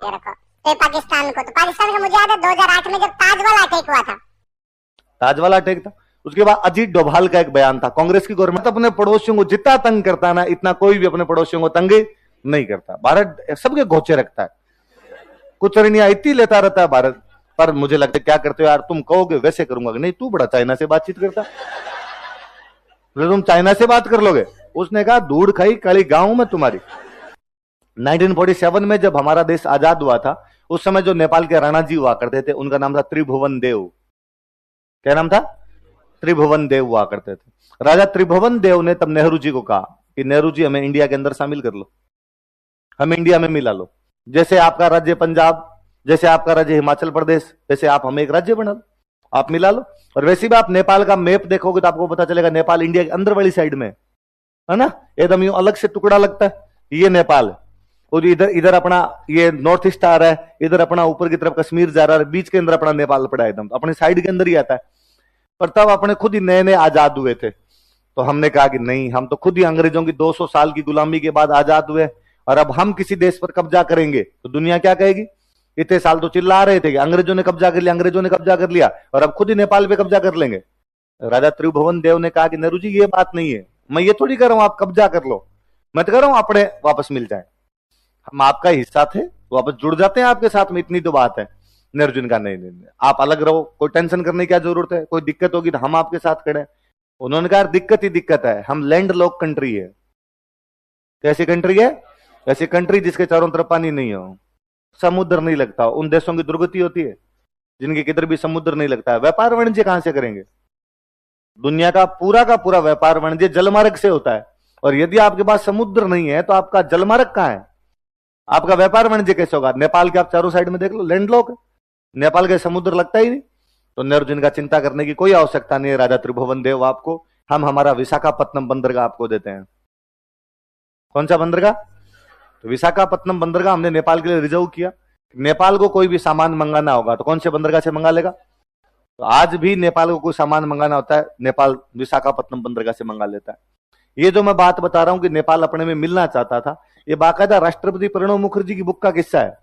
रखो। तो पाकिस्तान को, तो पाकिस्तान का मुझे याद है 2008 में जब ताजवाला अटैक हुआ था, ताजवाला अटैक था, उसके बाद अजीत डोभाल का एक बयान था, कांग्रेस की गवर्नमेंट अपने पड़ोसियों को जितना तंग करता है ना, इतना कोई भी अपने पड़ोसियों को तंग नहीं करता। भारत सबके घोचे रखता है, कुछ रणिया इतनी लेता रहता है भारत। पर मुझे लगता है क्या करते हो यार, तुम कहोगे वैसे करूंगा, नहीं तू बड़ा चाइना से बातचीत करता, तो तुम चाइना से बात कर लोगे। उसने कहा धूड़ खाई काली गांव में तुम्हारी। 1947 में जब हमारा देश आजाद हुआ था, उस समय जो नेपाल के राणा जी हुआ करते थे, उनका नाम था त्रिभुवन देव। क्या नाम था? त्रिभुवन देव हुआ करते थे। राजा त्रिभुवन देव ने तब नेहरू जी को कहा कि नेहरू जी हमें इंडिया के अंदर शामिल कर लो, हमें इंडिया में मिला लो। जैसे आपका राज्य पंजाब, जैसे आपका राज्य हिमाचल प्रदेश, वैसे आप हमें एक राज्य बना लो, आप मिला लो। और वैसे भी आप नेपाल का मैप देखोगे तो आपको पता चलेगा नेपाल इंडिया के अंदर वाली साइड में है ना, एकदम यूं अलग से टुकड़ा लगता है, ये नेपाल है। और इधर इधर अपना ये नॉर्थ ईस्ट आ रहा है, इधर अपना ऊपर की तरफ कश्मीर जा रहा है, बीच के अंदर अपना नेपाल पड़ा है, एकदम अपने साइड के अंदर ही आता है। पर तब अपने खुद ही नए नए आजाद हुए थे, तो हमने कहा कि नहीं, हम तो खुद ही अंग्रेजों की 200 साल की गुलामी के बाद आजाद हुए, और अब हम किसी देश पर कब्जा करेंगे तो दुनिया क्या कहेगी? इतने साल तो चिल्ला रहे थे कि अंग्रेजों ने कब्जा कर लिया, अंग्रेजों ने कब्जा कर लिया, और अब खुद ही नेपाल पे कब्जा कर लेंगे। राजा त्रिभुवन देव ने कहा कि नेहरू जी ये बात नहीं है, मैं ये थोड़ी कर रहा हूं आप कब्जा कर लो, मैं तो कर रहा हूं अपने वापस मिल जाए, हम आपका हिस्सा थे, वापस जुड़ जाते हैं आपके साथ में, इतनी तो बात है। नेहरू जी ने कहा नहीं, नहीं, नहीं, आप अलग रहो, कोई टेंशन करने की क्या जरूरत है, कोई दिक्कत होगी तो हम आपके साथ खड़े हैं। उन्होंने कहा दिक्कत ही दिक्कत है, हम लैंड लॉक कंट्री है। कैसी कंट्री है? ऐसी कंट्री जिसके चारों तरफ पानी नहीं हो, समुद्र नहीं लगता। उन देशों की दुर्गति होती है जिनके किधर भी समुद्र नहीं लगता है। व्यापार वाणिज्य कहां से करेंगे? दुनिया का पूरा व्यापार वाणिज्य जलमार्ग से होता है, और यदि आपके पास समुद्र नहीं है तो आपका जलमार्ग कहां है? आपका व्यापार वाणिज्य कैसे होगा? नेपाल के आप चारों साइड में देख लो, लैंडलॉक है, नेपाल के समुद्र लगता ही नहीं। तो नेहरू जी का चिंता करने की कोई आवश्यकता नहीं है राजा त्रिभुवन देव, आपको हम हमारा विशाखापत्तनम बंदरगाह आपको देते हैं। कौन सा बंदरगाह? तो विशाखापत्तनम बंदरगाह हमने नेपाल के लिए रिजर्व किया। नेपाल को कोई भी सामान मंगाना होगा तो कौन से बंदरगाह से मंगा लेगा? तो आज भी नेपाल को कोई सामान मंगाना होता है, नेपाल विशाखापत्तनम बंदरगाह से मंगा लेता है। ये जो मैं बात बता रहा हूं कि नेपाल अपने में मिलना चाहता था, ये बाकायदा राष्ट्रपति प्रणब मुखर्जी की बुक का किस्सा है।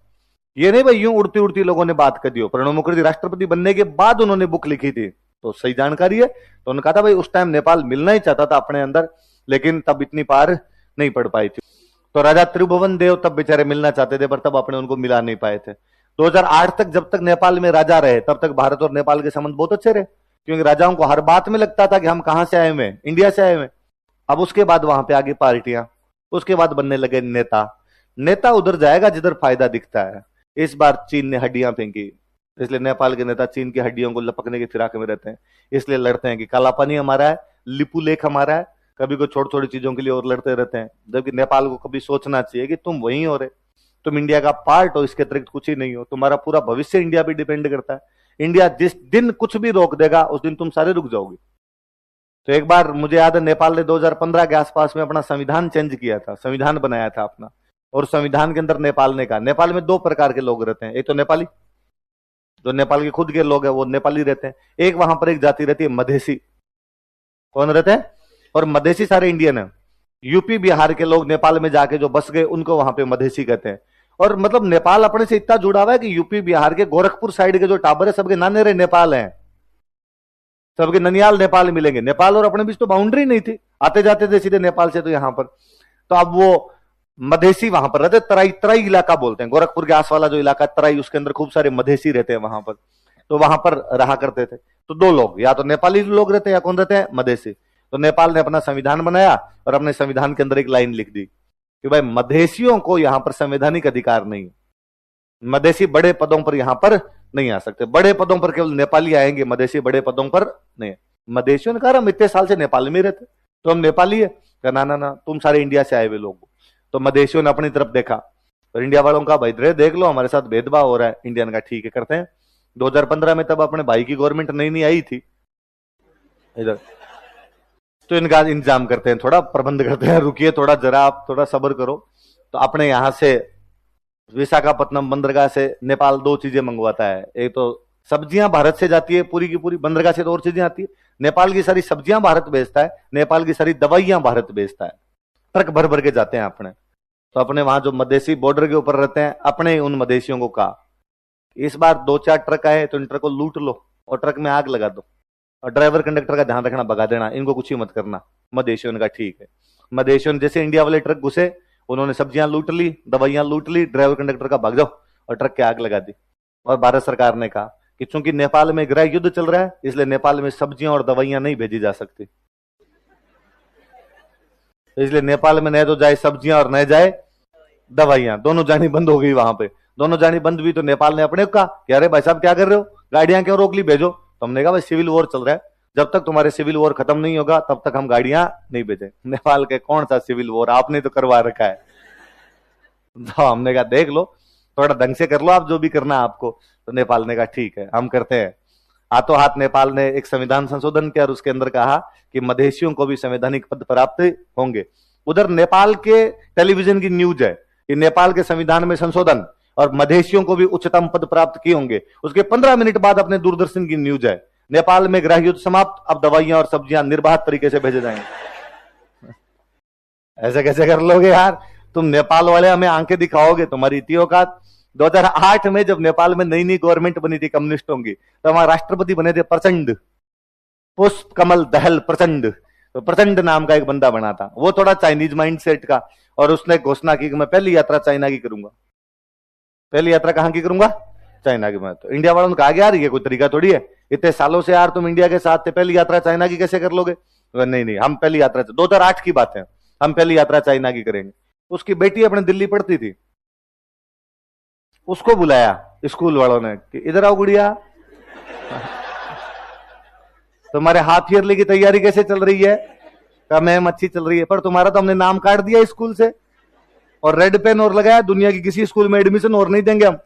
ये नहीं भाई यूं उड़ती उड़ती लोगों ने बात कर दी हो। प्रणब मुखर्जी राष्ट्रपति बनने के बाद उन्होंने बुक लिखी थी, तो सही जानकारी है। तो उन्होंने कहा था भाई उस टाइम नेपाल मिलना ही चाहता था अपने अंदर, लेकिन तब इतनी पार नहीं पड़ पाई थी। तो राजा त्रिभुवन देव तब बेचारे मिलना चाहते थे, पर तब अपने उनको मिला नहीं पाए थे। 2008 तक जब तक नेपाल में राजा रहे, तब तक भारत और नेपाल के संबंध बहुत अच्छे रहे, क्योंकि राजाओं को हर बात में लगता था कि हम कहां से आए हुए हैं, इंडिया से आए हुए हैं। अब उसके बाद वहां पे आगे पार्टियां, उसके बाद बनने लगे नेता। नेता उधर जाएगा जिधर फायदा दिखता है। इस बार चीन ने हड्डियां फेंकी, इसलिए नेपाल के नेता चीन की हड्डियों को लपकने की फिराक में रहते हैं, इसलिए लड़ते हैं कि काला पानी हमारा है, लिपू लेख हमारा है, कभी को छोटी छोटी चीजों के लिए और लड़ते रहते हैं। जबकि नेपाल को कभी सोचना चाहिए कि तुम वहीं हो रहे, तुम इंडिया का पार्ट हो, इसके अतिरिक्त कुछ ही नहीं हो, तुम्हारा पूरा भविष्य इंडिया पे डिपेंड करता है। इंडिया जिस दिन कुछ भी रोक देगा उस दिन तुम सारे रुक जाओगे। तो एक बार मुझे याद है नेपाल ने 2015 के आसपास में अपना संविधान चेंज किया था, संविधान बनाया था अपना, और संविधान के अंदर नेपाल ने कहा, नेपाल में 2 प्रकार के लोग रहते हैं, एक तो नेपाली, जो नेपाल के खुद के लोग हैं वो नेपाली रहते हैं, एक वहां पर एक जाति रहती है मधेसी। कौन रहते हैं? और मधेसी सारे इंडियन है। यूपी बिहार के लोग नेपाल में जाके जो बस गए उनको वहां पे मधेसी कहते हैं। और मतलब नेपाल अपने से इतना जुड़ा हुआ है कि यूपी बिहार के गोरखपुर साइड के जो टाबर है सबके नाने रे नेपाल हैं, सबके ननियाल नेपाल मिलेंगे। नेपाल और अपने बीच तो बाउंड्री नहीं थी, आते जाते थे सीधे नेपाल से तो यहां पर। तो अब वो मधेसी वहां पर रहते, तराई इलाका बोलते हैं, गोरखपुर के आस वाला जो इलाका तराई, उसके अंदर खूब सारे मधेसी रहते हैं वहां पर। तो वहां पर रहा करते थे। तो 2 लोग, या तो नेपाली लोग रहते हैं या कौन रहते हैं? मधेसी। तो नेपाल ने अपना संविधान बनाया और अपने संविधान के अंदर एक लाइन लिख दी कि भाई मधेसियों को यहां पर संवैधानिक अधिकार नहीं, मधेसी बड़े पदों पर यहां पर नहीं आ सकते, बड़े पदों पर केवल नेपाली आएंगे, मधेसी बड़े पदों पर नहीं। मधेसियों ने कहा हम इतने साल से नेपाल में रहते तो हम नेपाली है। ना ना ना, तुम सारे इंडिया से आए हुए लोग। तो मधेसियों ने अपनी तरफ देखा और इंडिया वालों का भाई देख लो हमारे साथ भेदभाव हो रहा है। इंडियन का ठीक है करते हैं। 2015 में तब अपने भाई की गवर्नमेंट नई आई थी इधर, तो इनका इंतजाम करते हैं, थोड़ा प्रबंध करते हैं, रुकिए थोड़ा, जरा आप थोड़ा सब्र करो। तो अपने यहां से विशाखापत्तनम बंदरगाह से नेपाल 2 चीजें मंगवाता है। एक तो सब्जियां भारत से जाती है पूरी की पूरी, बंदरगाह से तो और चीजें आती है। नेपाल की सारी सब्जियां भारत भेजता है, नेपाल की सारी दवाइयां भारत भेजता है, ट्रक भर भर के जाते हैं अपने। तो अपने वहां जो मधेसी बॉर्डर के ऊपर रहते हैं, अपने उन मधेसियों को कहा इस बार 2-4 ट्रक आए तो इन ट्रक को लूट लो और ट्रक में आग लगा दो और ड्राइवर कंडक्टर का ध्यान रखना, भगा देना, इनको कुछ ही मत करना। मधेसियों ने कहा ठीक है। मधेसियों ने जैसे इंडिया वाले ट्रक घुसे, उन्होंने सब्जियां लूट ली, दवाइयां लूट ली, ड्राइवर कंडक्टर का भाग जाओ और ट्रक की आग लगा दी। और भारत सरकार ने कहा कि चूंकि नेपाल में गृह युद्ध चल रहा है, इसलिए नेपाल में सब्जियां और दवाइयां नहीं भेजी जा सकती, इसलिए नेपाल में न तो जाए सब्जियां और न जाए दवाइयां, दोनों जानी बंद हो गई। वहां पे दोनों जानी बंद हुई तो नेपाल ने अपने को कहा कि अरे भाई साहब क्या कर रहे हो, गाड़ियां क्यों रोक ली, भेजो। तो हमने कहा भाई सिविल वॉर चल रहा है, जब तक तुम्हारे सिविल वॉर खत्म नहीं होगा तब तक हम गाड़ियां नहीं भेजे। नेपाल के कौन सा सिविल वॉर, आपने तो करवा रखा है। तो हमने कहा देख लो, थोड़ा ढंग से कर लो आप जो भी करना है आपको। तो नेपाल ने कहा ठीक है हम करते हैं। हाथों हाथ नेपाल ने एक संविधान संशोधन किया और उसके अंदर कहा कि मधेसियों को भी संवैधानिक पद प्राप्त होंगे। उधर नेपाल के टेलीविजन की न्यूज है कि नेपाल के संविधान में संशोधन और मधेसियों को भी उच्चतम पद प्राप्त किए होंगे। उसके 15 मिनट बाद अपने दूरदर्शन की न्यूज है नेपाल में गृह युद्ध समाप्त, अब दवाइयां और सब्जियां निर्बाध तरीके से भेजे जाएंगे। ऐसे कैसे कर लोगे यार, तुम नेपाल वाले हमें आंखें दिखाओगे, तुम्हारी इतनी औकात। 2008 में जब नेपाल में नई नई गवर्नमेंट बनी थी कम्युनिस्टों की, तो हमारे राष्ट्रपति बने थे प्रचंड, पुष्प कमल दहल प्रचंड। तो प्रचंड नाम का एक बंदा बना था, वो थोड़ा चाइनीज माइंडसेट का, और उसने घोषणा की कि मैं पहली यात्रा चाइना की करूंगा। पहली यात्रा कहां की करूंगा, चाइना की। मैं तो इंडिया वालों ने कहा यार ये कोई तरीका थोड़ी है, इतने सालों से यार तुम इंडिया के साथ थे, पहली यात्रा चाइना की कैसे कर लोगे। नहीं नहीं हम पहली यात्रा, 2008 की बात है, हम पहली यात्रा चाइना की करेंगे। उसकी बेटी अपने दिल्ली पढ़ती थी, उसको बुलाया स्कूल वालों ने कि इधर आओ गुड़िया, तुम्हारे हाफ ईयरली की तैयारी कैसे चल रही है। कहा मैम अच्छी चल रही है, पर तुम्हारा तो हमने नाम काट दिया स्कूल से और रेड पेन और लगाया, दुनिया की किसी स्कूल में एडमिशन और नहीं देंगे हम।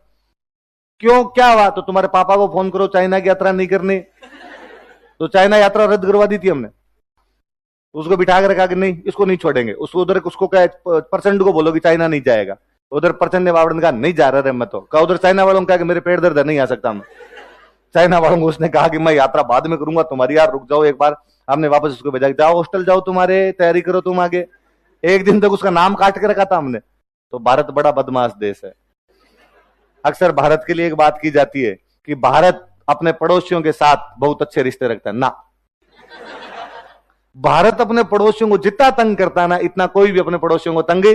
क्यों क्या हुआ, तो तुम्हारे पापा को फोन करो चाइना की यात्रा नहीं करनी। तो चाइना यात्रा रद्द करवा दी थी हमने, उसको बिठा कर रखा कि नहीं इसको नहीं छोड़ेंगे। उसको उधर उसको क्या परसेंट को बोलो कि चाइना नहीं जाएगा। उधर प्रचंड ने बावड़न कहा नहीं जा रहा मैं तो। कहा उधर चाइना वालों ने कहा कि मेरे पेट दर्द है नहीं आ सकता मैं। चाइना वालों को उसने कहा कि मैं यात्रा बाद में करूंगा तुम्हारी, यार रुक जाओ एक बार। हमने वापस उसको भेजा, जाओ हॉस्टल जाओ, तुम्हारे तैयारी करो तुम आगे। एक दिन तक उसका नाम काट के रखा था हमने। तो भारत बड़ा बदमाश देश है। अक्सर भारत के लिए एक बात की जाती है कि भारत अपने पड़ोसियों के साथ बहुत अच्छे रिश्ते रखता है, ना भारत अपने पड़ोसियों को जितना तंग करता है ना, इतना कोई भी अपने पड़ोसियों को तंग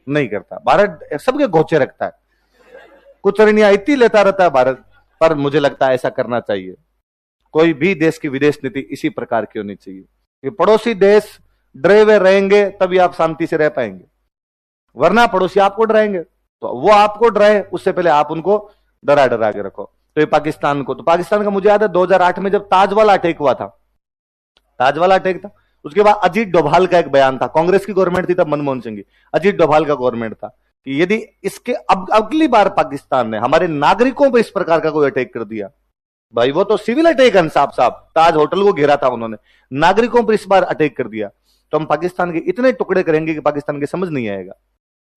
नहीं करता। भारत सबके घोचे रखता है, कुछ रणियां इतनी लेता रहता है भारत, पर मुझे लगता है ऐसा करना चाहिए। कोई भी देश की विदेश नीति इसी प्रकार की होनी चाहिए कि पड़ोसी देश डरे हुए रहेंगे तभी आप शांति से रह पाएंगे, वरना पड़ोसी आपको डराएंगे। तो वो आपको डराए उससे पहले आप उनको डरा डरा के रखो। तो ये पाकिस्तान को, तो पाकिस्तान का मुझे याद है 2008 में जब ताज वाला अटैक हुआ था, ताज वाला अटैक था, उसके बाद अजीत डोभाल का एक बयान था, कांग्रेस की गवर्नमेंट थी तब, मनमोहन सिंह की, अजीत डोभाल का गवर्नमेंट था कि यदि इसके अब अगली बार पाकिस्तान ने हमारे नागरिकों पर इस प्रकार का कोई अटैक कर दिया, भाई वो तो सिविल अटैक है साफ साफ, ताज होटल को घेरा था उन्होंने, नागरिकों पर इस बार अटैक कर दिया तो हम पाकिस्तान के इतने टुकड़े करेंगे कि पाकिस्तान के समझ नहीं आएगा।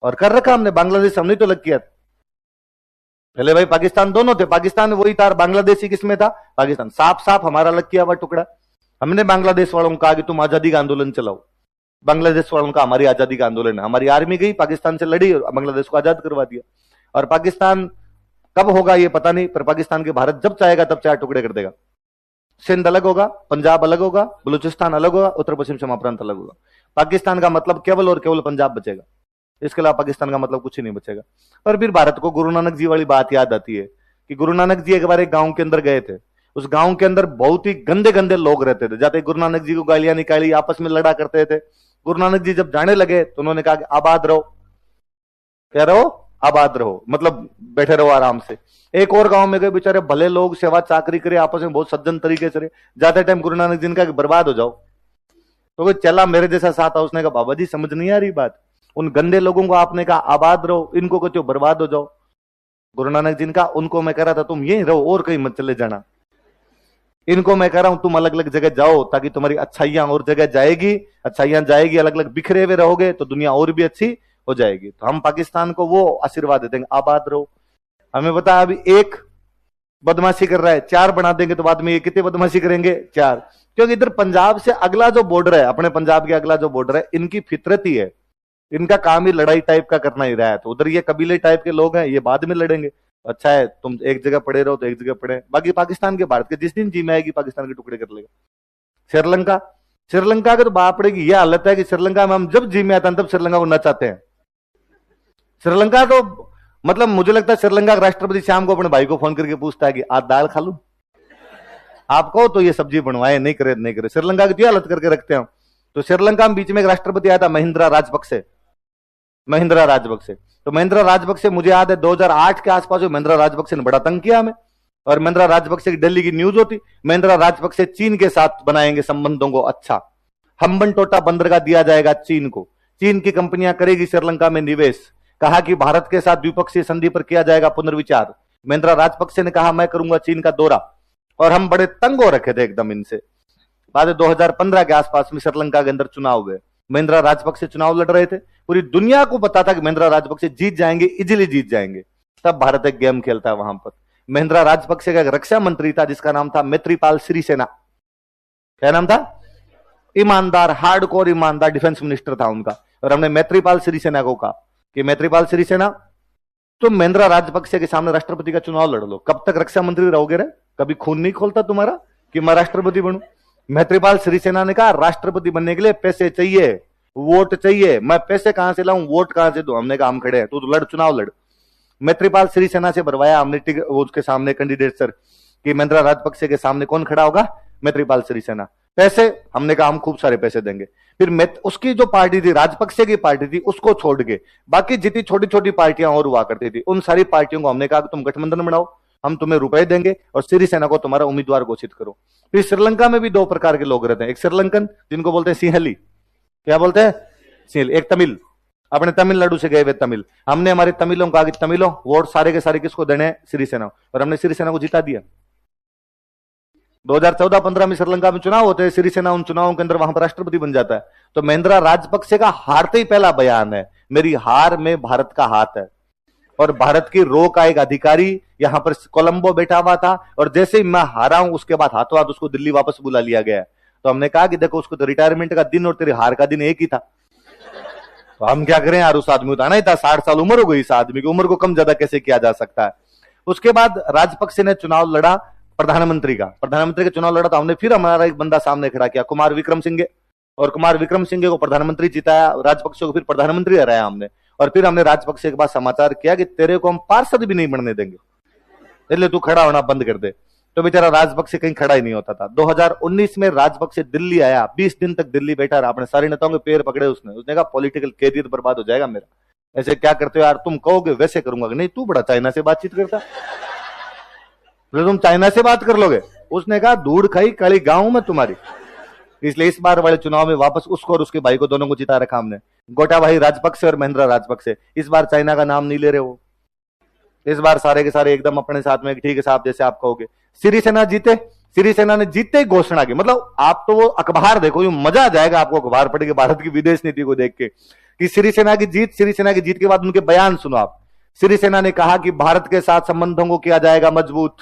और कर रखा हमने, बांग्लादेश हमने तो लग किया। पहले भाई पाकिस्तान दोनों थे, पाकिस्तान वही था, बांग्लादेशी किसमें था, पाकिस्तान। साफ साफ हमारा लग किया हुआ टुकड़ा। हमने बांग्लादेश वालों को कहा कि तुम आजादी का आंदोलन चलाओ, बांग्लादेश वालों का हमारी आजादी का आंदोलन है। हमारी आर्मी गई पाकिस्तान से लड़ी और बांग्लादेश को आजाद करवा दिया। और पाकिस्तान कब होगा ये पता नहीं, पर पाकिस्तान के भारत जब चाहेगा तब 4 टुकड़े कर देगा। सिंध अलग होगा, पंजाब अलग होगा, बलूचिस्तान अलग होगा, उत्तर पश्चिम सीमा प्रांत अलग होगा। पाकिस्तान का मतलब केवल और केवल पंजाब बचेगा, इसके अलावा पाकिस्तान का मतलब कुछ ही नहीं बचेगा। पर फिर भारत को गुरु नानक जी वाली बात याद आती है कि गुरु नानक जी एक बार एक गांव के अंदर गए थे, उस गांव के अंदर बहुत ही गंदे गंदे लोग रहते थे, जाते गुरु नानक जी को गालियां निकाली, आपस में लड़ा करते थे। गुरु नानक जी जब जाने लगे तो उन्होंने कहा कि आबाद रहो, क्या रहो, आबाद रहो, मतलब बैठे रहो आराम से। एक और गांव में गए, बेचारे भले लोग सेवा चाकरी करे, आपस में बहुत सज्जन तरीके से रहे। जाते टाइम गुरु नानक जी ने कहा कि बर्बाद हो जाओ। तो कोई चला मेरे जैसा साथ था, उसने कहा बाबा जी समझ नहीं आ रही बात, उन गंदे लोगों को आपने कहा आबाद रहो, इनको कहते हो बर्बाद हो जाओ। गुरु नानक जी ने कहा उनको मैं कह रहा था तुम यहीं रहो और कहीं मत चले जाना, इनको मैं कह रहा हूं तुम अलग अलग जगह जाओ ताकि तुम्हारी अच्छाइयां और जगह जाएगी, अच्छाइयां जाएगी, अलग अलग बिखरे हुए रहोगे तो दुनिया और भी अच्छी हो जाएगी। तो हम पाकिस्तान को वो आशीर्वाद देते हैं, आबाद रहो। हमें पता अभी एक बदमाशी कर रहा है, 4 बना देंगे तो बाद में ये कितने बदमाशी करेंगे, 4। क्योंकि इधर पंजाब से अगला जो बॉर्डर है, अपने पंजाब के अगला जो बॉर्डर है, इनकी फितरत ही है इनका काम ही लड़ाई टाइप का करना ही रहा है। तो उधर ये कबीले टाइप के लोग हैं, ये बाद में लड़ेंगे। अच्छा है तुम एक जगह पड़े रहो तो एक जगह पड़े, बाकी पाकिस्तान के भारत के जिस दिन जी में आएगी पाकिस्तान के टुकड़े कर लेगा। श्रीलंका, श्रीलंका के तो बापड़े की यह हालत है कि श्रीलंका में हम जब जी में आते हैं तब श्रीलंका को नचाते हैं। श्रीलंका तो मतलब मुझे लगता है श्रीलंका का राष्ट्रपति शाम को अपने भाई को फोन करके पूछता है कि आज दाल खा लूं आपको, तो ये सब्जी बनवाए, नहीं करे नहीं करे। श्रीलंका की हालत करके रखते हैं। तो श्रीलंका में बीच में एक राष्ट्रपति आया था महिंद्रा राजपक्षे, महिंद्रा राजपक्षे। तो महिंद्रा राजपक्षे मुझे याद है 2008 के आसपास महिंद्रा राजपक्षे ने बड़ा तंग किया हमें। और महिंद्रा राजपक्षे की दिल्ली की न्यूज होती, महिंद्रा राजपक्षे चीन के साथ बनाएंगे संबंधों को अच्छा, हम्बनटोटा बंदरगाह दिया जाएगा चीन को, चीन की कंपनियां करेगी श्रीलंका में निवेश, कहा कि भारत के साथ द्विपक्षीय संधि पर किया जाएगा पुनर्विचार। महिंद्रा राजपक्षे ने कहा मैं करूंगा चीन का दौरा, और हम बड़े तंग हो रखे थे एकदम इनसे। बाद 2015 के आसपास में श्रीलंका के अंदर चुनाव हुए, महिंद्रा राजपक्षे चुनाव लड़ रहे थे, पूरी दुनिया को पता था कि महिंद्रा राजपक्षे जीत जाएंगे, इजिली जीत जाएंगे। तब भारत एक गेम खेलता है वहां पर। महिंद्रा राजपक्षे का एक रक्षा मंत्री था जिसका नाम था मैत्रीपाल सिरिसेना। क्या नाम था? ईमानदार, हार्डकोर ईमानदार डिफेंस मिनिस्टर था उनका। और हमने मैत्रीपाल सिरिसेना को कहा कि मैत्रीपाल सिरिसेना तुम महिंद्रा राजपक्षे के सामने राष्ट्रपति का चुनाव लड़ लो, कब तक रक्षा मंत्री रहोगे रे? कभी खून नहीं खोलता तुम्हारा कि मैं राष्ट्रपति बनूं? मैत्रीपाल सिरिसेना ने कहा राष्ट्रपति बनने के लिए पैसे चाहिए, वोट चाहिए, मैं पैसे कहां से लाऊं, वोट कहां से दूं? हमने कहा हम खड़े हैं, तू तो लड़, चुनाव लड़। मैत्रीपाल सिरिसेना से भरवाया हमने उसके सामने कैंडिडेट सर कि महिंद्रा राजपक्षे के सामने कौन खड़ा होगा? मैत्रीपाल सिरिसेना। पैसे, हमने कहा हम खूब सारे पैसे देंगे। फिर उसकी जो पार्टी थी, राजपक्षे की पार्टी थी, उसको छोड़ के बाकी जितनी छोटी छोटी पार्टियां और हुआ करती थी उन सारी पार्टियों को हमने कहा कि तुम गठबंधन बनाओ, हम तुम्हें रुपए देंगे और सिरिसेना को तुम्हारा उम्मीदवार घोषित करो। फिर श्रीलंका में भी दो प्रकार के लोग रहते हैं, एक श्रीलंकन जिनको बोलते हैं सिंहली, क्या बोलते हैं? सिंहली। एक तमिल, अपने तमिलनाडु से गए हुए तमिल। हमने हमारे तमिलों को कहा कि तमिलों वोट सारे के सारे किसको देने हैं? सिरिसेना। और हमने सिरिसेना को जिता दिया। 2014-15 में श्रीलंका में चुनाव होते हैं, सिरिसेना उन चुनावों के अंदर वहां पर राष्ट्रपति बन जाता है। तो महिंद्रा राजपक्षे का हारते ही पहला बयान है, मेरी हार में भारत का हाथ है। और भारत की रो का एक अधिकारी यहां पर कोलंबो बैठा हुआ था, और जैसे ही मैं हारा हूं उसके बाद हाथों हाथ उसको दिल्ली वापस बुला लिया गया। तो हमने कहा कि देखो उसको तो रिटायरमेंट का दिन और तेरी हार का दिन एक ही था, तो हम क्या करें यार? उस आदमी उतारना ही था, 60 साल उम्र हो गई इस आदमी की, उम्र को कम ज्यादा कैसे किया जा सकता है? उसके बाद राजपक्षे ने चुनाव लड़ा प्रधानमंत्री का, प्रधानमंत्री का चुनाव लड़ा। तो हमने फिर हमारा एक बंदा सामने खड़ा किया, कुमार विक्रम सिंघे, और कुमार विक्रम सिंघे को प्रधानमंत्री जिताया, राजपक्षे को फिर प्रधानमंत्री हराया हमने। और फिर हमने राजपक्षे के पास समाचार किया कि तेरे को हम पार्षद भी नहीं बनने देंगे, इसलिए तू खड़ा होना बंद कर दे। तो बेचारा राजपक्षे कहीं खड़ा ही नहीं होता था। 2019 में राजपक्षे दिल्ली आया, 20 दिन तक दिल्ली बैठा रहा, अपने सारे नेताओं के पैर पकड़े उसने कहा पॉलिटिकल कैरियर बर्बाद हो जाएगा मेरा, ऐसे क्या करते हो यार, तुम कहोगे वैसे करूंगा। नहीं, तू बड़ा चाइना से बातचीत करता, तुम चाइना से बात कर लोगे? उसने कहा धूड़ खाई काली गांव में तुम्हारी। इसलिए इस बार वाले चुनाव में वापस उसको और उसके भाई को दोनों को जिता रखा हमने, गोटाबाई राजपक्षे और महिंद्रा राजपक्षे। इस बार चाइना का नाम नहीं ले रहे वो, इस बार सारे के सारे एकदम अपने साथ में, ठीक है साहब जैसे आप कहोगे। सिरिसेना जीते, सिरिसेना ने जीते ही घोषणा की, मतलब आप तो वो अखबार देखो, ये मजा आ जाएगा आपको अखबार पढ़ के भारत की विदेश नीति को देख के कि सिरिसेना की जीत। सिरिसेना की जीत के बाद उनके बयान सुनो आप। सिरिसेना ने कहा कि भारत के साथ संबंधों को किया जाएगा मजबूत,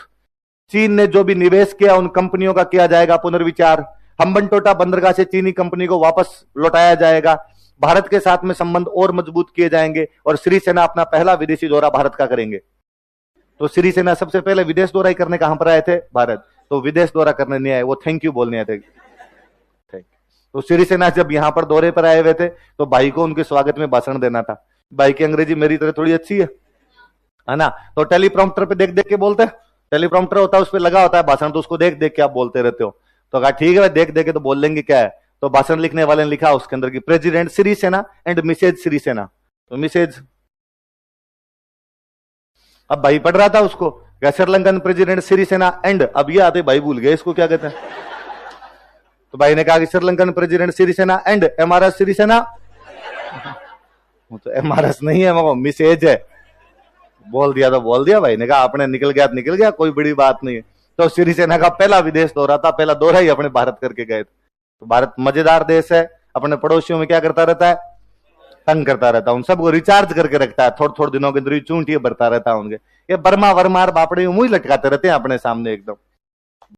चीन ने जो भी निवेश किया उन कंपनियों का किया जाएगा पुनर्विचार, हम्बनटोटा बंदरगाह से चीनी कंपनी को वापस लौटाया जाएगा, भारत के साथ में संबंध और मजबूत किए जाएंगे, और सिरिसेना अपना पहला विदेशी दौरा भारत का करेंगे। तो सिरिसेना सबसे पहले विदेश दौरा ही करने कहां पर आए थे? भारत। तो विदेश दौरा करने नहीं आए, वो थैंक यू बोलने आए थे। तो सिरिसेना जब यहां पर दौरे पर आए हुए थे तो भाई को उनके स्वागत में भाषण देना था। भाई की अंग्रेजी मेरी तरह थोड़ी अच्छी है ना, तो टेलीप्रॉम्प्टर पे देख देख के बोलते हैं, टेलीप्रॉम्प्टर होता है उस पर लगा होता है भाषण, तो उसको देख देख के आप बोलते रहते हो। तो कहा ठीक है देख देख के तो बोल लेंगे क्या है। तो भाषण लिखने वाले ने लिखा उसके अंदर की president Sirisena and Mrs Sirisena, तो मिसेज। अब भाई पढ़ रहा था उसको, श्रीलंकन प्रेसिडेंट सिरिसेना एंड, अब ये आते भाई भूल गए इसको क्या कहते हैं। तो भाई ने कहा कि Sri Lankan president Sirisena and MRS Sirisena, तो एमआरएस नहीं है वो मिसेज है। बोल दिया तो बोल दिया, भाई ने कहा आपने निकल गया तो निकल गया, कोई बड़ी बात नहीं है। तो सिरिसेना का पहला विदेश दौरा था, पहला दौरा ही अपने भारत करके गए थे। तो भारत मजेदार देश है, अपने पड़ोसियों में क्या करता रहता है? तंग करता रहता है, उन सबको रिचार्ज करके रखता है, थोड़े थोड़े दिनों के अंदर चूंटियां भरता रहता है उनके। ये बर्मा वर्मार बापड़े मुंह लटकाते रहते हैं अपने सामने एकदम।